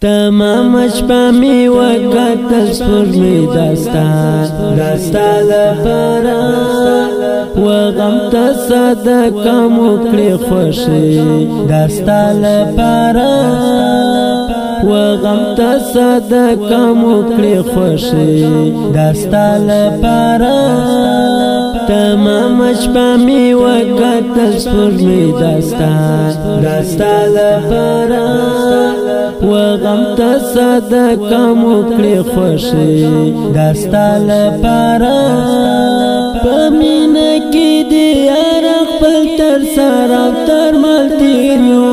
تمام شپه می وکتل سپوږمۍ داستا لپاره و غم ته صدقه مو کړې خوښي داستا لپاره و غم ته صدقه مو کړې خوښي داستا لپاره تمام شپه می وکتل سپوږمۍ داستا لپاره و غم ته صدقه مو کړې خوښي داستا لپاره په مینه کې دې یار خپل تر سره تر مل تیریو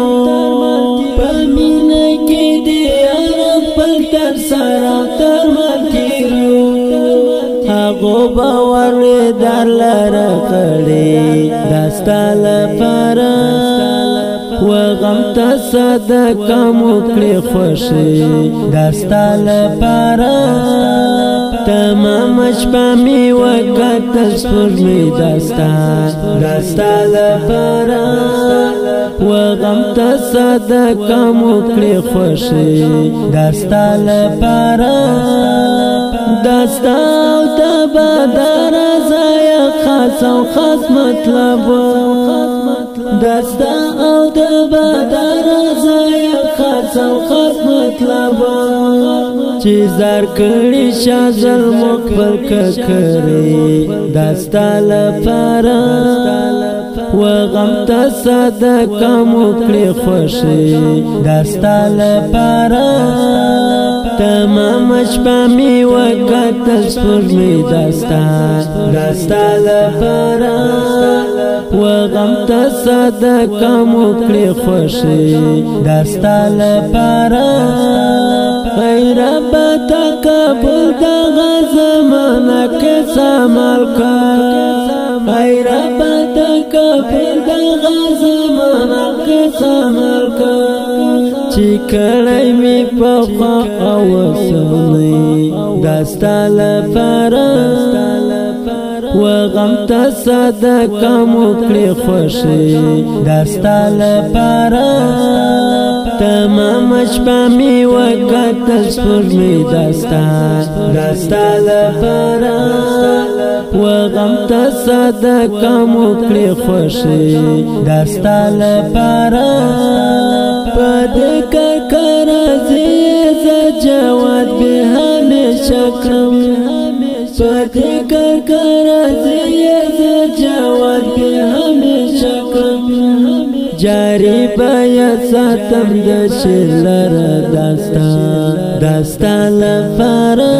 په مینه کې دې یار خپل تر سره تر مل تیریو هغه باور در لره کړې داستا لپاره و غم ته صدقه مو کړې خوښي داستا لپاره تمام شپه می وکتل سپوږمۍ داستا لپاره و غم ته صدقه مو کړې خوښي داستا لپاره داستا او د بدر ځای خاص او خاص مطلب داستا او د بدر ځای خاص او خاص مطلب چې زار کړي شازل مقبل کړي داستا لپاره و غم ته صدقه مو کړې خوښي داستا لپاره تمام شپه می وکتل سپوږمۍ داستا لپاره و غم ته صدقه مو کړې خوښي داستا لپاره غیر بتا قبول دغه زمانه کې سمال کا غیر بتا قبول دغه زمانه کې سمال کا چې کړی می په خوا او سنې داستا لپاره و غم ته صدقه مو کړې خوښي داستا لپاره تمام شپه می وکتل سپوږمۍ داستا لپاره و غم ته صدقه مو کړې خوښي داستا لپاره پدې کار زه جواد به همیشه کړم پدې کار زه جواد به همیشه کړم جاری بیا ساتم د شلر داستا لپاره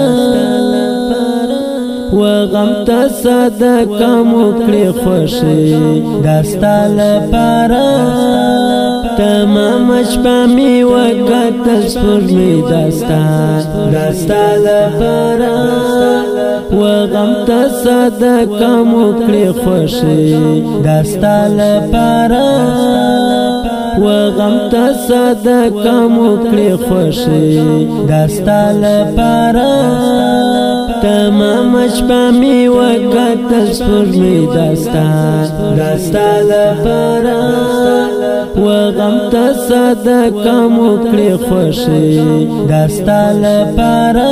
و غم ته صدقه مو کړې خوښي داستا لپاره تمام شپه می وکتل سپوږمۍ داستا لپاره و غم ته صدقه مو کړې خوښي داستا لپاره و غم ته صدقه مو کړې خوښي داستا لپاره تمام شپه می وکتل سپوږمۍ داستا لپاره و غم ته صدقه مو کړې خوښي داستا لپاره